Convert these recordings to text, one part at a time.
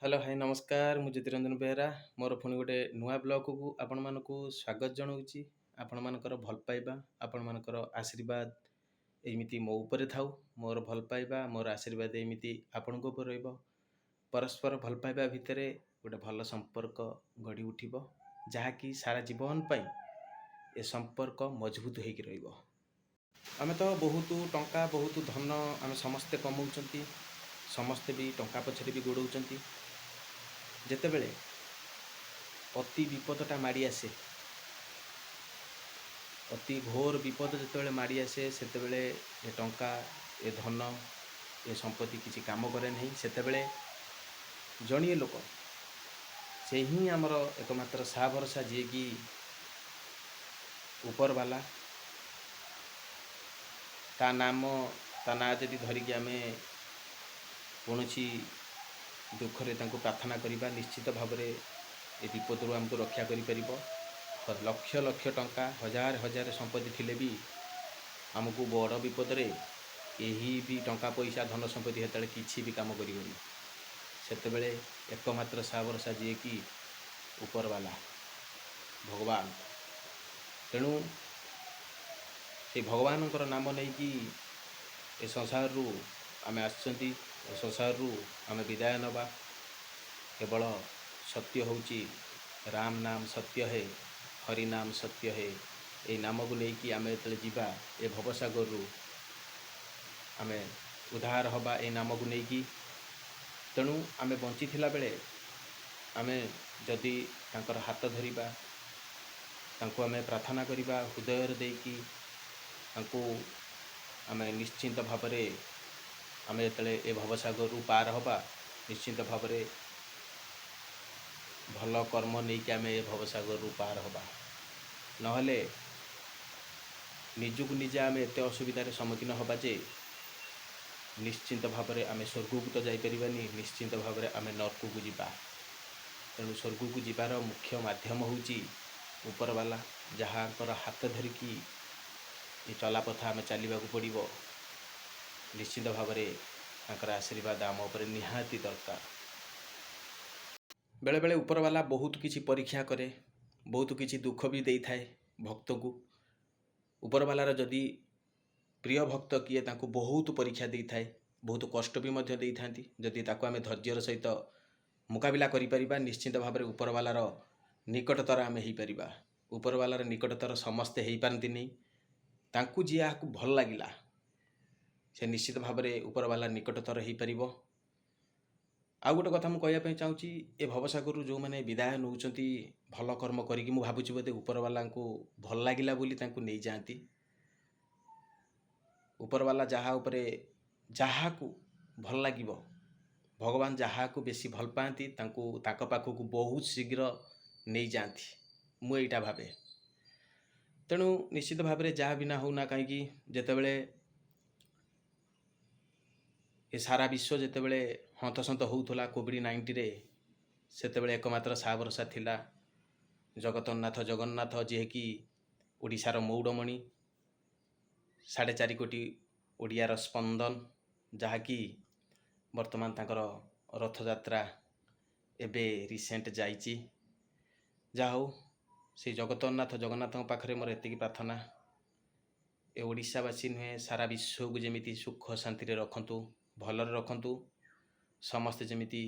Hello hi नमस्कार ମୁଁ ଜ୍ୟୋତିରଞ୍ଜନ ବେହେରା ମୋର ପୁଣି ଗୋଟେ ନୂଆ ବ୍ଲଗକୁ ଆପଣମାନଙ୍କୁ ସ୍ୱାଗତ ଜଣାଉଛି। ଆପଣମାନଙ୍କର ଭଲ ପାଇବା ଆପଣମାନଙ୍କର ଆଶୀର୍ବାଦ ଏମିତି ମୋ ଉପରେ ଥାଉ। ମୋର ଭଲ ପାଇବା ମୋର ଆଶୀର୍ବାଦ ଏମିତି ଆପଣଙ୍କ ଉପରେ ରହିବ। ପରସ୍ପର ଭଲ ପାଇବା ଭିତରେ ଗୋଟେ ଭଲ ସମ୍ପର୍କ ଗଢ଼ି ଉଠିବ, ଯାହାକି ସାରା ଜୀବନ ପାଇଁ ଏ ସମ୍ପର୍କ ମଜବୁତ ହେଇକି ରହିବ। ଆମେ ତ ବହୁତ ଟଙ୍କା ବହୁତ ଧନ ଆମେ ସମସ୍ତେ କମାଉଛନ୍ତି, ସମସ୍ତେ ବି ଟଙ୍କା ପଛରେ ବି ଗୋଡ଼ଉଛନ୍ତି। ଯେତେବେଳେ ଅତି ବିପଦଟା ମାଡ଼ି ଆସେ, ଅତି ଘୋର ବିପଦ ଯେତେବେଳେ ମାଡ଼ି ଆସେ, ସେତେବେଳେ ଏ ଟଙ୍କା ଏ ଧନ ଏ ସମ୍ପତ୍ତି କିଛି କାମ କରେ ନାହିଁ। ସେତେବେଳେ ଜଣିଏ ଲୋକ, ସେ ହିଁ ଆମର ଏକମାତ୍ର ସାହା ଭରସା, ଯିଏକି ଉପରବାଲା। ତା ନାଁ ଯଦି ଧରିକି ଆମେ କୌଣସି ଦୁଃଖରେ ତାଙ୍କୁ ପ୍ରାର୍ଥନା କରିବା, ନିଶ୍ଚିତ ଭାବରେ ଏ ବିପଦରୁ ଆମକୁ ରକ୍ଷା କରିପାରିବ। ଲକ୍ଷ ଲକ୍ଷ ଟଙ୍କା ହଜାର ହଜାର ସମ୍ପତ୍ତି ଥିଲେ ବି ଆମକୁ ବଡ଼ ବିପଦରେ ଏହି ବି ଟଙ୍କା ପଇସା ଧନ ସମ୍ପତ୍ତି ସେତେବେଳେ କିଛି ବି କାମ କରିବନି। ସେତେବେଳେ ଏକମାତ୍ର ସାହା ଭରସା ଯିଏକି ଉପରବାଲା, ଭଗବାନ। ତେଣୁ ସେ ଭଗବାନଙ୍କର ନାମ ନେଇକି ଏ ସଂସାରରୁ ଆମେ ଆସିଛନ୍ତି, ଏ ସଂସାରରୁ ଆମେ ବିଦାୟ ନେବା। କେବଳ ସତ୍ୟ ହେଉଛି ରାମ ନାମ ସତ୍ୟ ହେ, ହରି ନାମ ସତ୍ୟ ହେ। এই ନାମକୁ ନେଇକି ଆମେ ଯେତେବେଳେ ଯିବା ଏ ଭବସାଗରରୁ, ଆମେ ଉଦ୍ଧାର ହେବା এই ନାମକୁ ନେଇକି। ତେଣୁ ଆମେ ବଞ୍ଚିଥିଲା ବେଳେ ଆମେ ଯଦି ତାଙ୍କର ହାତ ଧରିବା, ତାଙ୍କୁ ଆମେ ପ୍ରାର୍ଥନା କରିବା ହୃଦୟରେ ଦେଇକି, ତାଙ୍କୁ ଆମେ ନିଶ୍ଚିନ୍ତ ଭାବରେ ଆମେ ଯେତେବେଳେ ଏ ଭବସାଗରରୁ ପାର ହେବା, ନିଶ୍ଚିନ୍ତ ଭାବରେ ଭଲ କର୍ମ ନେଇକି ଆମେ ଏ ଭବସାଗରରୁ ପାର ହେବା। ନହେଲେ ନିଜକୁ ନିଜେ ଆମେ ଏତେ ଅସୁବିଧାରେ ସମ୍ମୁଖୀନ ହେବା ଯେ ନିଶ୍ଚିନ୍ତ ଭାବରେ ଆମେ ସ୍ୱର୍ଗକୁ ତ ଯାଇପାରିବାନି, ନିଶ୍ଚିନ୍ତ ଭାବରେ ଆମେ ନରକକୁ ଯିବା। ତେଣୁ ସ୍ୱର୍ଗକୁ ଯିବାର ମୁଖ୍ୟ ମାଧ୍ୟମ ହେଉଛି ଉପରବାଲା, ଯାହାଙ୍କର ହାତ ଧରିକି ଏ ଚଲାପଥ ଆମେ ଚାଲିବାକୁ ପଡ଼ିବ। ନିଶ୍ଚିତ ଭାବରେ ତାଙ୍କର ଆଶୀର୍ବାଦ ଆମ ଉପରେ ନିହାତି ଦରକାର। ବେଳେବେଳେ ଉପରବାଲା ବହୁତ କିଛି ପରୀକ୍ଷା କରେ, ବହୁତ କିଛି ଦୁଃଖ ବି ଦେଇଥାଏ ଭକ୍ତକୁ। ଉପରବାଲାର ଯଦି ପ୍ରିୟ ଭକ୍ତ କିଏ, ତାଙ୍କୁ ବହୁତ ପରୀକ୍ଷା ଦେଇଥାଏ, ବହୁତ କଷ୍ଟ ବି ମଧ୍ୟ ଦେଇଥାନ୍ତି। ଯଦି ତାକୁ ଆମେ ଧୈର୍ଯ୍ୟର ସହିତ ମୁକାବିଲା କରିପାରିବା, ନିଶ୍ଚିନ୍ତ ଭାବରେ ଉପରବାଲାର ନିକଟତର ଆମେ ହେଇପାରିବା। ଉପରବାଲାର ନିକଟତର ସମସ୍ତେ ହେଇପାରନ୍ତିନି, ତାଙ୍କୁ ଯାହାକୁ ଭଲ ଲାଗିଲା ସେ ନିଶ୍ଚିତ ଭାବରେ ଉପରବାଲା ନିକଟତର ହେଇପାରିବ। ଆଉ ଗୋଟେ କଥା ମୁଁ କହିବା ପାଇଁ ଚାହୁଁଛି, ଏ ଭବସାଗରରୁ ଯେଉଁମାନେ ବିଦାୟ ନେଉଛନ୍ତି ଭଲ କର୍ମ କରିକି, ମୁଁ ଭାବୁଛି ବୋଧେ ଉପରବାଲାଙ୍କୁ ଭଲ ଲାଗିଲା ବୋଲି ତାଙ୍କୁ ନେଇଯାଆନ୍ତି। ଉପରବାଲା ଯାହାକୁ ଭଲ ଲାଗିବ, ଭଗବାନ ଯାହାକୁ ବେଶୀ ଭଲ ପାଆନ୍ତି, ତାଙ୍କ ପାଖକୁ ବହୁତ ଶୀଘ୍ର ନେଇଯାଆନ୍ତି, ମୁଁ ଏଇଟା ଭାବେ। ତେଣୁ ନିଶ୍ଚିତ ଭାବରେ ଯାହା ବିନା ହେଉନା କାହିଁକି, ଯେତେବେଳେ ଏ ସାରା ବିଶ୍ୱ ଯେତେବେଳେ ହନ୍ତସନ୍ତ ହେଉଥିଲା କୋଭିଡ୍-19ରେ, ସେତେବେଳେ ଏକମାତ୍ର ସାହା ଭରସା ଥିଲା ଜଗତନାଥ ଜଗନ୍ନାଥ, ଯିଏକି ଓଡ଼ିଶାର ମଉଡ଼ମଣି, 4.5 କୋଟି ଓଡ଼ିଆର ସ୍ପନ୍ଦନ, ଯାହାକି ବର୍ତ୍ତମାନ ତାଙ୍କର ରଥଯାତ୍ରା ଏବେ ରିସେଣ୍ଟ ଯାଇଛି। ଯାହା ହଉ, ସେ ଜଗନ୍ନାଥଙ୍କ ପାଖରେ ମୋର ଏତିକି ପ୍ରାର୍ଥନା, ଏ ଓଡ଼ିଶାବାସୀ ନୁହେଁ ସାରା ବିଶ୍ୱକୁ ଯେମିତି ସୁଖ ଶାନ୍ତିରେ ରଖନ୍ତୁ, ଭଲରେ ରଖନ୍ତୁ। ସମସ୍ତେ ଯେମିତି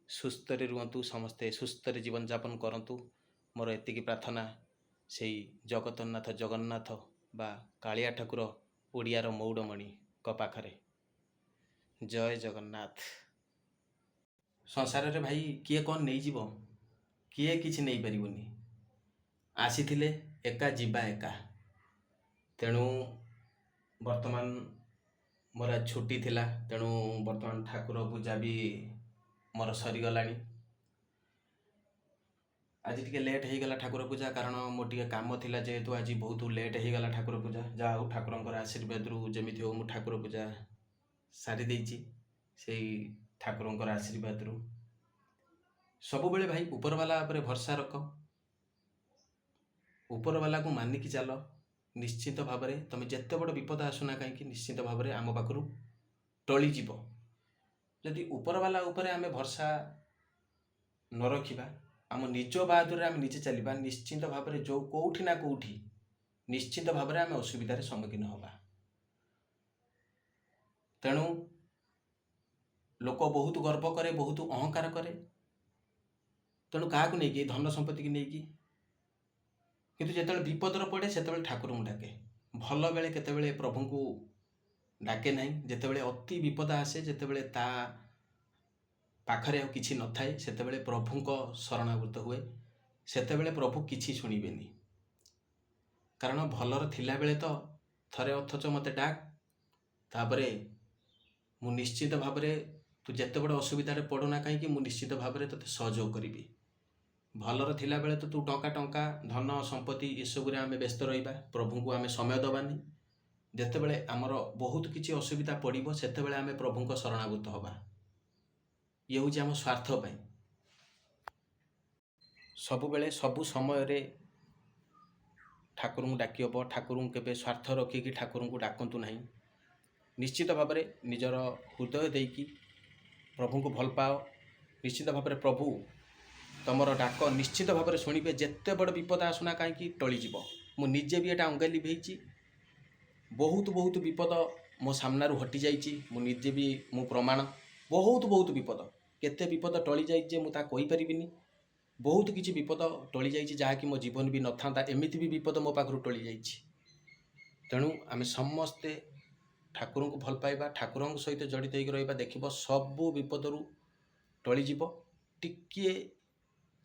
ସୁସ୍ଥରେ ରୁହନ୍ତୁ, ସମସ୍ତେ ସୁସ୍ଥରେ ଜୀବନଯାପନ କରନ୍ତୁ, ମୋର ଏତିକି ପ୍ରାର୍ଥନା ସେଇ ଜଗନ୍ନାଥ ବା କାଳିଆ ଠାକୁର, ଓଡ଼ିଆର ମଉଡ଼ମଣିଙ୍କ ପାଖରେ। ଜୟ ଜଗନ୍ନାଥ। ସଂସାରରେ ଭାଇ କିଏ କ'ଣ ନେଇଯିବ? କିଏ କିଛି ନେଇପାରିବନି। ଆସିଥିଲେ ଏକା, ଯିବା ଏକା। ତେଣୁ ବର୍ତ୍ତମାନ ମୋର ଛୁଟି ଥିଲା, ତେଣୁ ବର୍ତ୍ତମାନ ଠାକୁର ପୂଜା ବି ମୋର ସରିଗଲାଣି। ଆଜି ଟିକେ ଲେଟ୍ ହେଇଗଲା ଠାକୁର ପୂଜା, କାରଣ ମୋର ଟିକେ କାମ ଥିଲା, ଯେହେତୁ ଆଜି ବହୁତ ଲେଟ୍ ହେଇଗଲା ଠାକୁର ପୂଜା। ଯାହା ହଉ, ଠାକୁରଙ୍କର ଆଶୀର୍ବାଦରୁ ଯେମିତି ହଉ ମୁଁ ଠାକୁର ପୂଜା ସାରି ଦେଇଛି। ସେଇ ଠାକୁରଙ୍କର ଆଶୀର୍ବାଦରୁ ସବୁବେଳେ ଭାଇ ଉପରବାଲା ଉପରେ ଭରସା ରଖ, ଉପରବାଲାକୁ ମାନିକି ଚାଲ। ନିଶ୍ଚିତ ଭାବରେ ତମେ ଯେତେ ବଡ଼ ବିପଦ ଆସୁନା କାହିଁକି, ନିଶ୍ଚିତ ଭାବରେ ଆମ ପାଖରୁ ଟଳିଯିବ। ଯଦି ଉପରବାଲା ଉପରେ ଆମେ ଭରସା ନ ରଖିବା, ଆମ ନିଜ ବାହାଦୁରରେ ଆମେ ନିଜେ ଚାଲିବା, ନିଶ୍ଚିନ୍ତ ଭାବରେ ଯେଉଁ କେଉଁଠି ନା କେଉଁଠି ନିଶ୍ଚିନ୍ତ ଭାବରେ ଆମେ ଅସୁବିଧାରେ ସମ୍ମୁଖୀନ ହେବା। ତେଣୁ ଲୋକ ବହୁତ ଗର୍ବ କରେ, ବହୁତ ଅହଙ୍କାର କରେ, ତେଣୁ କାହାକୁ ନେଇକି, ଧନ ସମ୍ପତ୍ତିକି ନେଇକି। କିନ୍ତୁ ଯେତେବେଳେ ବିପଦର ପଡ଼େ ସେତେବେଳେ ଠାକୁରଙ୍କୁ ଡାକେ। ଭଲ ବେଳେ କେତେବେଳେ ପ୍ରଭୁଙ୍କୁ ଡାକେ ନାହିଁ। ଯେତେବେଳେ ଅତି ବିପଦ ଆସେ, ଯେତେବେଳେ ତା ପାଖରେ ଆଉ କିଛି ନଥାଏ, ସେତେବେଳେ ପ୍ରଭୁଙ୍କ ଶରଣାଗତ ହୁଏ। ସେତେବେଳେ ପ୍ରଭୁ କିଛି ଶୁଣିବେନି। କାରଣ ଭଲର ଥିଲାବେଳେ ତ ଥରେ ଅଥଚ ମୋତେ ଡାକ, ତାପରେ ମୁଁ ନିଶ୍ଚିତ ଭାବରେ, ତୁ ଯେତେ ବଡ଼ ଅସୁବିଧାରେ ପଡ଼ୁନା କାହିଁକି, ମୁଁ ନିଶ୍ଚିତ ଭାବରେ ତୋତେ ସହଯୋଗ କରିବି। ଭଲର ଥିଲାବେଳେ ତ ତୁ ଟଙ୍କା ଧନ ସମ୍ପତ୍ତି ଏସବୁରେ ଆମେ ବ୍ୟସ୍ତ ରହିବା, ପ୍ରଭୁଙ୍କୁ ଆମେ ସମୟ ଦେବାନି। ଯେତେବେଳେ ଆମର ବହୁତ କିଛି ଅସୁବିଧା ପଡ଼ିବ, ସେତେବେଳେ ଆମେ ପ୍ରଭୁଙ୍କ ଶରଣାଗତ ହେବା। ଇଏ ହେଉଛି ଆମ ସ୍ୱାର୍ଥ ପାଇଁ। ସବୁବେଳେ ସବୁ ସମୟରେ ଠାକୁରଙ୍କୁ ଡାକି ହେବ। ଠାକୁରଙ୍କୁ କେବେ ସ୍ୱାର୍ଥ ରଖିକି ଠାକୁରଙ୍କୁ ଡାକନ୍ତୁ ନାହିଁ। ନିଶ୍ଚିତ ଭାବରେ ନିଜର ହୃଦୟ ଦେଇକି ପ୍ରଭୁଙ୍କୁ ଭଲ ପାଅ। ନିଶ୍ଚିତ ଭାବରେ ପ୍ରଭୁ ତମର ଡାକ ନିଶ୍ଚିତ ଭାବରେ ଶୁଣିବେ। ଯେତେ ବଡ଼ ବିପଦ ଆସୁନା କାହିଁକି ଟଳିଯିବ। ମୁଁ ନିଜେ ବି ଏଇଟା ଅଙ୍ଗେ ଲିଭେଇଛି। ବହୁତ ବିପଦ ମୋ ସାମ୍ନାରୁ ହଟିଯାଇଛି। ମୁଁ ନିଜେ ବି ମୁଁ ପ୍ରମାଣ। ବହୁତ ବିପଦ, କେତେ ବିପଦ ଟଳିଯାଇଛି ଯେ ମୁଁ ତା କହିପାରିବିନି। ବହୁତ କିଛି ବିପଦ ଟଳିଯାଇଛି ଯାହାକି ମୋ ଜୀବନ ବି ନଥାନ୍ତା, ଏମିତି ବି ବିପଦ ମୋ ପାଖରୁ ଟଳିଯାଇଛି। ତେଣୁ ଆମେ ସମସ୍ତେ ଠାକୁରଙ୍କୁ ଭଲ ପାଇବା, ଠାକୁରଙ୍କ ସହିତ ଜଡ଼ିତ ହୋଇକି ରହିବା। ଦେଖିବ ସବୁ ବିପଦରୁ ଟଳିଯିବ। ଟିକିଏ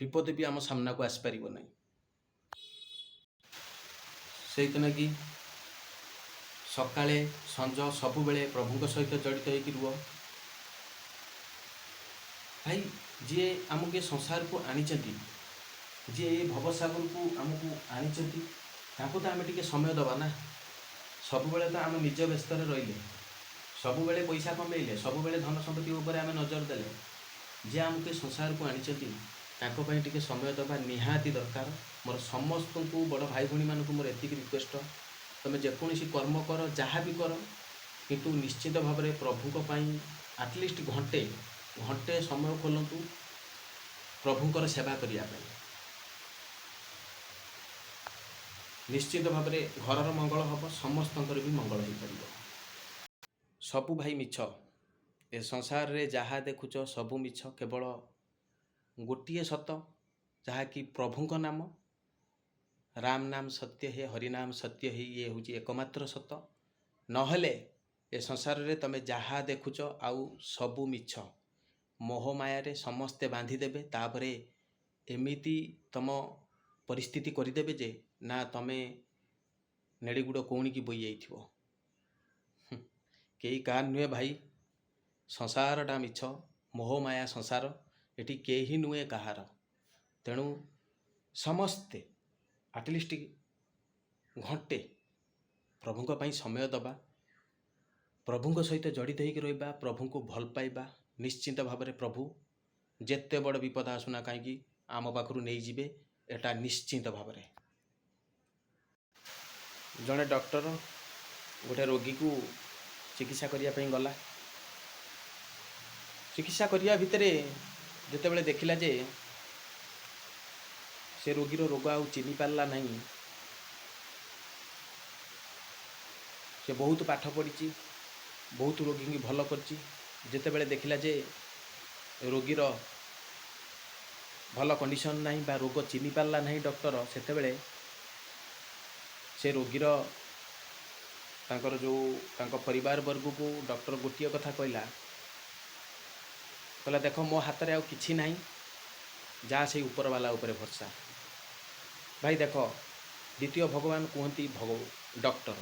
ବିପଦ ବି ଆମ ସାମ୍ନାକୁ ଆସିପାରିବ ନାହିଁ। ସେଇଥିନାଗି ସକାଳେ ସଞ୍ଜ ସବୁବେଳେ ପ୍ରଭୁଙ୍କ ସହିତ ଜଡ଼ିତ ହୋଇକି ରୁହ। ଭାଇ, ଯିଏ ଆମକୁ ଏ ସଂସାରକୁ ଆଣିଛନ୍ତି, ଯିଏ ଏ ଭବସାଗରକୁ ଆମକୁ ଆଣିଛନ୍ତି, ତାଙ୍କୁ ତ ଆମେ ଟିକେ ସମୟ ଦେବା ନା। ସବୁବେଳେ ତ ଆମେ ନିଜ ବ୍ୟସ୍ତରେ ରହିଲେ, ସବୁବେଳେ ପଇସା କମେଇଲେ, ସବୁବେଳେ ଧନ ସମ୍ପତ୍ତି ଉପରେ ଆମେ ନଜର ଦେଲେ, ଯିଏ ଆମକୁ ଏ ସଂସାରକୁ ଆଣିଛନ୍ତି ତାଙ୍କ ପାଇଁ ଟିକେ ସମୟ ଦେବା ନିହାତି ଦରକାର। ମୋର ସମସ୍ତଙ୍କୁ, ବଡ଼ ଭାଇ ଭଉଣୀମାନଙ୍କୁ ମୋର ଏତିକି ରିକ୍ୱେଷ୍ଟ, ତୁମେ ଯେକୌଣସି କର୍ମ କର, ଯାହା ବି କର, କିନ୍ତୁ ନିଶ୍ଚିତ ଭାବରେ ପ୍ରଭୁଙ୍କ ପାଇଁ ଆଟଲିଷ୍ଟ ଘଣ୍ଟେ ସମୟ ଖୋଲନ୍ତୁ ପ୍ରଭୁଙ୍କର ସେବା କରିବା ପାଇଁ। ନିଶ୍ଚିତ ଭାବରେ ଘରର ମଙ୍ଗଳ ହେବ, ସମସ୍ତଙ୍କର ବି ମଙ୍ଗଳ ହୋଇପାରିବ। ସବୁ ଭାଇ ମିଛ। ଏ ସଂସାରରେ ଯାହା ଦେଖୁଛ ସବୁ ମିଛ। କେବଳ ଗୋଟିଏ ସତ, ଯାହାକି ପ୍ରଭୁଙ୍କ ନାମ। ରାମ ନାମ ସତ୍ୟ ହେ, ହରିନାମ ସତ୍ୟ ହେ, ଇଏ ହେଉଛି ଏକମାତ୍ର ସତ। ନହେଲେ ଏ ସଂସାରରେ ତମେ ଯାହା ଦେଖୁଛ ଆଉ ସବୁ ମିଛ। ମୋହ ମାୟାରେ ସମସ୍ତେ ବାନ୍ଧିଦେବେ। ତାପରେ ଏମିତି ତମ ପରିସ୍ଥିତି କରିଦେବେ ଯେ ନା ତମେ ନେଡ଼ିଗୁଡ଼ କଉଣିକି ବୋଇ ଯାଇଥିବ। କେହି କାହାର ନୁହେଁ ଭାଇ। ସଂସାରଟା ମିଛ, ମୋହମାୟା ସଂସାର। ଏଠି କେହି ନୁହେଁ କାହାର। ତେଣୁ ସମସ୍ତେ ଆଟଲିଷ୍ଟ ଘଣ୍ଟେ ପ୍ରଭୁଙ୍କ ପାଇଁ ସମୟ ଦେବା, ପ୍ରଭୁଙ୍କ ସହିତ ଜଡ଼ିତ ହୋଇକି ରହିବା, ପ୍ରଭୁଙ୍କୁ ଭଲ ପାଇବା। ନିଶ୍ଚିନ୍ତ ଭାବରେ ପ୍ରଭୁ ଯେତେ ବଡ଼ ବିପଦ ଆସୁନା କାହିଁକି ଆମ ପାଖରୁ ନେଇଯିବେ, ଏଟା ନିଶ୍ଚିନ୍ତ ଭାବରେ। ଜଣେ ଡକ୍ଟର ଗୋଟେ ରୋଗୀକୁ ଚିକିତ୍ସା କରିବା ପାଇଁ ଗଲା। ଚିକିତ୍ସା କରିବା ଭିତରେ ଯେତେବେଳେ ଦେଖିଲା ଯେ ସେ ରୋଗୀର ରୋଗ ଆଉ ଚିହ୍ନି ପାରିଲା ନାହିଁ। ସେ ବହୁତ ପାଠ ପଢ଼ିଛି, ବହୁତ ରୋଗୀଙ୍କୁ ଭଲ କରିଛି। ଯେତେବେଳେ ଦେଖିଲା ଯେ ରୋଗୀର ଭଲ କଣ୍ଡିସନ୍ ନାହିଁ ବା ରୋଗ ଚିହ୍ନି ପାରିଲା ନାହିଁ ଡକ୍ଟର, ସେତେବେଳେ ସେ ରୋଗୀର ତାଙ୍କର ତାଙ୍କ ପରିବାର ବର୍ଗକୁ ଡକ୍ଟର ଗୋଟିଏ କଥା କହିଲା, ଦେଖ ମୋ ହାତରେ ଆଉ କିଛି ନାହିଁ, ଯାହା ସେଇ ଉପରବାଲା ଉପରେ ଭରସା। ଭାଇ ଦେଖ, ଦ୍ୱିତୀୟ ଭଗବାନ କୁହନ୍ତି ଡକ୍ଟର।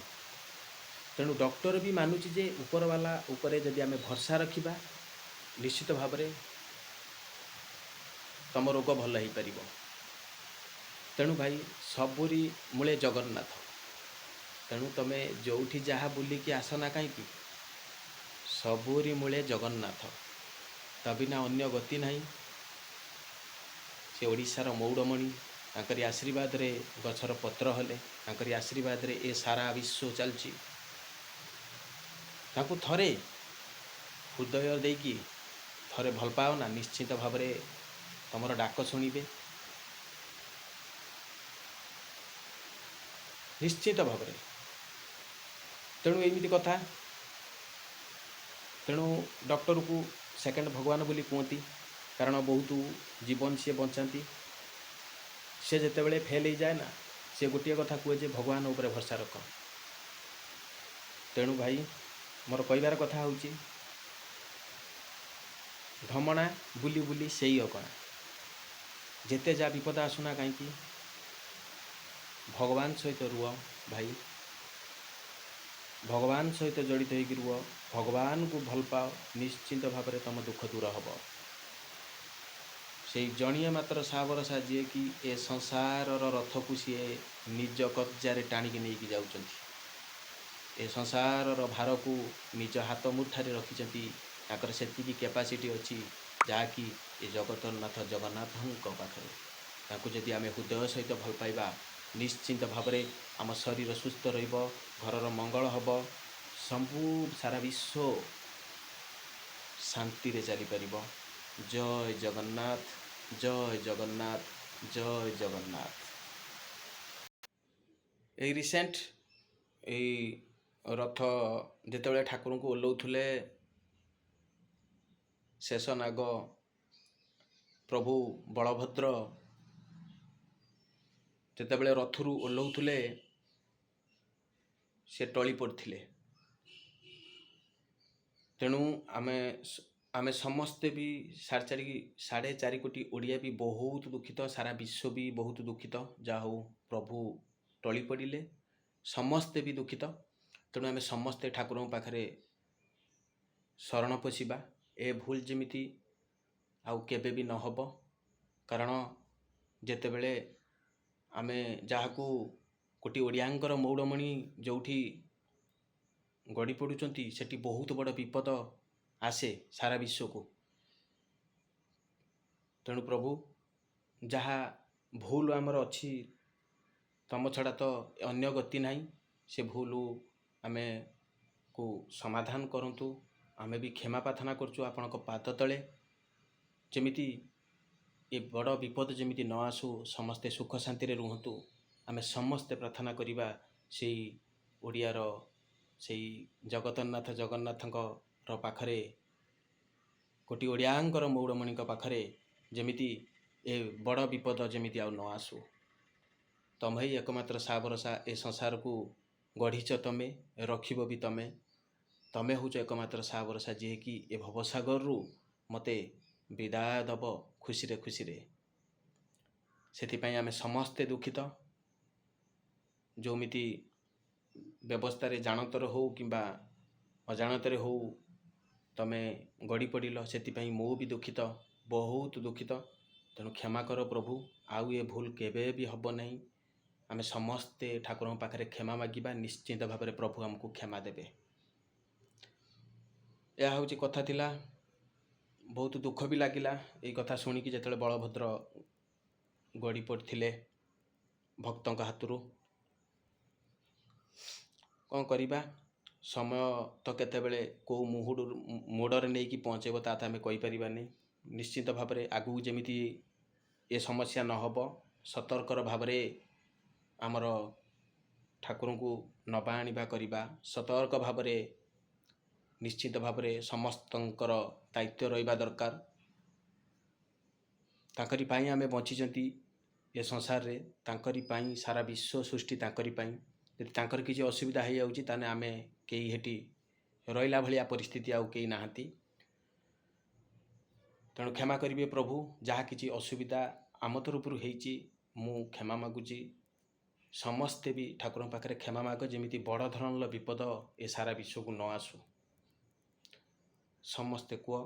ତେଣୁ ଡକ୍ଟର ବି ମାନୁଛି ଯେ ଉପରବାଲା ଉପରେ ଯଦି ଆମେ ଭରସା ରଖିବା, ନିଶ୍ଚିତ ଭାବରେ ତମ ରୋଗ ଭଲ ହେଇପାରିବ। ତେଣୁ ଭାଇ ସବୁରି ମୂଳେ ଜଗନ୍ନାଥ। ତେଣୁ ତମେ ଯେଉଁଠି ଯାହା ବୁଲିକି ଆସନା କାହିଁକି, ସବୁରି ମୂଳେ ଜଗନ୍ନାଥ। ତା ବିନା ଅନ୍ୟ ଗତି ନାହିଁ। ସେ ଓଡ଼ିଶାର ମଉଡ଼ମଣି, ତାଙ୍କରି ଆଶୀର୍ବାଦରେ ଗଛର ପତ୍ର ହେଲେ, ତାଙ୍କରି ଆଶୀର୍ବାଦରେ ଏ ସାରା ବିଶ୍ୱ ଚାଲିଛି। ତାଙ୍କୁ ଥରେ ହୃଦୟ ଦେଇକି ଥରେ ଭଲ ପାଅ ନା, ନିଶ୍ଚିତ ଭାବରେ ତମର ଡାକ ଶୁଣିବେ ନିଶ୍ଚିତ ଭାବରେ। ତେଣୁ ଏମିତି କଥା। ତେଣୁ ଡକ୍ଟରକୁ ସେକେଣ୍ଡ ଭଗବାନ ବୋଲି କୁହନ୍ତି, କାରଣ ବହୁତ ଜୀବନ ସିଏ ବଞ୍ଚାନ୍ତି। ସେ ଯେତେବେଳେ ଫେଲ୍ ହେଇଯାଏ ନା, ସେ ଗୋଟିଏ କଥା କୁହେ ଯେ ଭଗବାନ ଉପରେ ଭରସା ରଖ। ତେଣୁ ଭାଇ ମୋର କହିବାର କଥା ହେଉଛି, ଢମଣା ବୁଲି ବୁଲି ସେଇ ଅଗଣା। ଯେତେ ଯାହା ବିପଦ ଆସୁନା କାହିଁକି ଭଗବାନ ସହିତ ରୁହ ଭାଇ, ଭଗବାନ ସହିତ ଜଡ଼ିତ ହେଇକି ରୁହ, ଭଗବାନଙ୍କୁ ଭଲ ପାଅ, ନିଶ୍ଚିନ୍ତ ଭାବରେ ତୁମ ଦୁଃଖ ଦୂର ହେବ। ସେଇ ଜଣିଏ ମାତ୍ର ସାବରସା ଯିଏକି ଏ ସଂସାରର ରଥକୁ ସିଏ ନିଜ କବ୍ଜାରେ ଟାଣିକି ନେଇକି ଯାଉଛନ୍ତି। ଏ ସଂସାରର ଭାରକୁ ନିଜ ହାତ ମୁଠାରେ ରଖିଛନ୍ତି। ତାଙ୍କର ସେତିକି କ୍ୟାପାସିଟି ଅଛି ଯାହାକି ଏ ଜଗତରନାଥ ଜଗନ୍ନାଥଙ୍କ ପାଖରେ। ତାଙ୍କୁ ଯଦି ଆମେ ହୃଦୟ ସହିତ ଭଲ ପାଇବା, ନିଶ୍ଚିନ୍ତ ଭାବରେ ଆମ ଶରୀର ସୁସ୍ଥ ରହିବ, ଘରର ମଙ୍ଗଳ ହେବ, ସବୁ ସାରା ବିଶ୍ୱ ଶାନ୍ତିରେ ଚାଲିପାରିବ। ଜୟ ଜଗନ୍ନାଥ, ଜୟ ଜଗନ୍ନାଥ, ଜୟ ଜଗନ୍ନାଥ। ଏଇ ରିସେଣ୍ଟ ଏଇ ରଥ ଯେତେବେଳେ ଠାକୁରଙ୍କୁ ଓହ୍ଲଉଥିଲେ, ଶେଷ ନାଗ ପ୍ରଭୁ ବଳଭଦ୍ର ଯେତେବେଳେ ରଥରୁ ଓହ୍ଲଉଥିଲେ, ସେ ଟଳି ପଡ଼ିଥିଲେ। ତେଣୁ ଆମେ ସମସ୍ତେ ବି ସାଢ଼େ ଚାରି କୋଟି ଓଡ଼ିଆ ବି ବହୁତ ଦୁଃଖିତ, ସାରା ବିଶ୍ୱ ବି ବହୁତ ଦୁଃଖିତ। ଯାହା ହଉ ପ୍ରଭୁ ଟଳି ପଡ଼ିଲେ, ସମସ୍ତେ ବି ଦୁଃଖିତ। ତେଣୁ ଆମେ ସମସ୍ତେ ଠାକୁରଙ୍କ ପାଖରେ ଶରଣ ପଶିବା, ଏ ଭୁଲ ଯେମିତି ଆଉ କେବେ ବି ନ ହେବ। କାରଣ ଯେତେବେଳେ ଆମେ ଯାହାକୁ କୋଟି ଓଡ଼ିଆଙ୍କର ମଉଡ଼ମଣି ଯେଉଁଠି ଗଡ଼ି ପଡ଼ୁଛନ୍ତି, ସେଠି ବହୁତ ବଡ଼ ବିପଦ ଆସେ ସାରା ବିଶ୍ୱକୁ। ତେଣୁ ପ୍ରଭୁ, ଯାହା ଭୁଲ ଆମର ଅଛି, ତମ ଛଡ଼ା ତ ଅନ୍ୟ ଗତି ନାହିଁ, ସେ ଭୁଲ ଆମକୁ ସମାଧାନ କରନ୍ତୁ। ଆମେ ବି କ୍ଷମା ପ୍ରାର୍ଥନା କରୁଛୁ ଆପଣଙ୍କ ପାଦ ତଳେ। ଯେମିତି ଏ ବଡ଼ ବିପଦ ଯେମିତି ନ ଆସୁ, ସମସ୍ତେ ସୁଖ ଶାନ୍ତିରେ ରୁହନ୍ତୁ। ଆମେ ସମସ୍ତେ ପ୍ରାର୍ଥନା କରିବା ସେଇ ଓଡ଼ିଆର ସେଇ ଜଗତରନାଥ ଜଗନ୍ନାଥଙ୍କର ପାଖରେ, କୋଟି ଓଡ଼ିଆଙ୍କର ମଉଡ଼ମଣିଙ୍କ ପାଖରେ, ଯେମିତି ଏ ବଡ଼ ବିପଦ ଯେମିତି ଆଉ ନ ଆସୁ। ତମେ ହିଁ ଏକମାତ୍ର ସାବରସା, ଏ ସଂସାରକୁ ଗଢ଼ିଛ ତମେ, ରଖିବ ବି ତମେ। ତମେ ହେଉଛ ଏକମାତ୍ର ସାବରସା ଯିଏକି ଏ ଭବସାଗରରୁ ମୋତେ ବିଦାୟ ଦେବ ଖୁସିରେ ଖୁସିରେ। ସେଥିପାଇଁ ଆମେ ସମସ୍ତେ ଦୁଃଖିତ। ଯେମିତି ବ୍ୟବସ୍ଥାରେ ଜାଣତରେ ହେଉ କିମ୍ବା ଅଜାଣତରେ ହେଉ ତମେ ଗଡ଼ି ପଡ଼ିଲ, ସେଥିପାଇଁ ମୁଁ ବି ଦୁଃଖିତ, ବହୁତ ଦୁଃଖିତ। ତେଣୁ କ୍ଷମା କର ପ୍ରଭୁ, ଆଉ ଏ ଭୁଲ କେବେ ବି ହେବ ନାହିଁ। ଆମେ ସମସ୍ତେ ଠାକୁରଙ୍କ ପାଖରେ କ୍ଷମା ମାଗିବା, ନିଶ୍ଚିନ୍ତ ଭାବରେ ପ୍ରଭୁ ଆମକୁ କ୍ଷମା ଦେବେ। ଏହା ହେଉଛି କଥା ଥିଲା। ବହୁତ ଦୁଃଖ ବି ଲାଗିଲା ଏଇ କଥା ଶୁଣିକି, ଯେତେବେଳେ ବଳଭଦ୍ର ଗଡ଼ି ପଡ଼ିଥିଲେ ଭକ୍ତଙ୍କ ହାତରୁ। କ'ଣ କରିବା, ସମୟ ତ କେତେବେଳେ କେଉଁ ମୋଡ଼ରେ ନେଇକି ପହଞ୍ଚେଇବ ତା ତ ଆମେ କହିପାରିବାନି। ନିଶ୍ଚିତ ଭାବରେ ଆଗକୁ ଯେମିତି ଏ ସମସ୍ୟା ନ ହେବ, ସତର୍କର ଭାବରେ ଆମର ଠାକୁରଙ୍କୁ ନବା ଆଣିବା କରିବା, ସତର୍କ ଭାବରେ ନିଶ୍ଚିତ ଭାବରେ ସମସ୍ତଙ୍କର ଦାୟିତ୍ୱ ରହିବା ଦରକାର। ତାଙ୍କରି ପାଇଁ ଆମେ ବଞ୍ଚିଛନ୍ତି ଏ ସଂସାରରେ, ତାଙ୍କରି ପାଇଁ ସାରା ବିଶ୍ୱ ସୃଷ୍ଟି ତାଙ୍କରି ପାଇଁ। ଯଦି ତାଙ୍କର କିଛି ଅସୁବିଧା ହେଇଯାଉଛି, ତାହେଲେ ଆମେ କେହି ହେଠି ରହିଲା ଭଳିଆ ପରିସ୍ଥିତି ଆଉ କେହି ନାହାନ୍ତି। ତେଣୁ କ୍ଷମା କରିବେ ପ୍ରଭୁ, ଯାହା କିଛି ଅସୁବିଧା ଆମ ତରଫରୁ ହେଇଛି ମୁଁ କ୍ଷମା ମାଗୁଛି। ସମସ୍ତେ ବି ଠାକୁରଙ୍କ ପାଖରେ କ୍ଷମା ମାଗ, ଯେମିତି ବଡ଼ ଧରଣର ବିପଦ ଏ ସାରା ବିଶ୍ୱକୁ ନ ଆସୁ। ସମସ୍ତେ କୁହ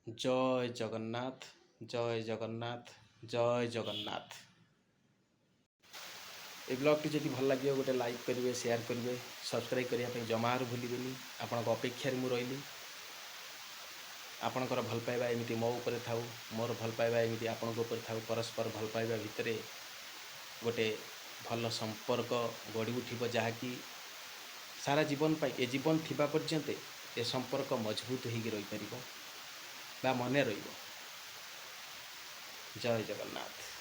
ଜୟ ଜଗନ୍ନାଥ, ଜୟ ଜଗନ୍ନାଥ, ଜୟ ଜଗନ୍ନାଥ। এই ବ୍ଲଗ୍ଟି ଯଦି ଭଲ ଲାଗିବ ଗୋଟେ ଲାଇକ୍ କରିବେ, ସେୟାର କରିବେ, ସବସ୍କ୍ରାଇବ୍ କରିବା ପାଇଁ ଜମାରୁ ଭୁଲିବେନି। ଆପଣଙ୍କ ଅପେକ୍ଷାରେ ମୁଁ ରହିଲି। ଆପଣଙ୍କର ଭଲ ପାଇବା ଏମିତି ମୋ ଉପରେ ଥାଉ, ମୋର ଭଲ ପାଇବା ଏମିତି ଆପଣଙ୍କ ଉପରେ ଥାଉ। ପରସ୍ପର ଭଲ ପାଇବା ଭିତରେ ଗୋଟେ ଭଲ ସମ୍ପର୍କ ଗଢ଼ି ଉଠିବ, ଯାହାକି ସାରା ଜୀବନ ପାଇଁ, ଏ ଜୀବନ ଥିବା ପର୍ଯ୍ୟନ୍ତ ଏ ସମ୍ପର୍କ ମଜବୁତ ହୋଇକି ରହିପାରିବ ବା ମନେ ରହିବ। ଜୟ ଜଗନ୍ନାଥ।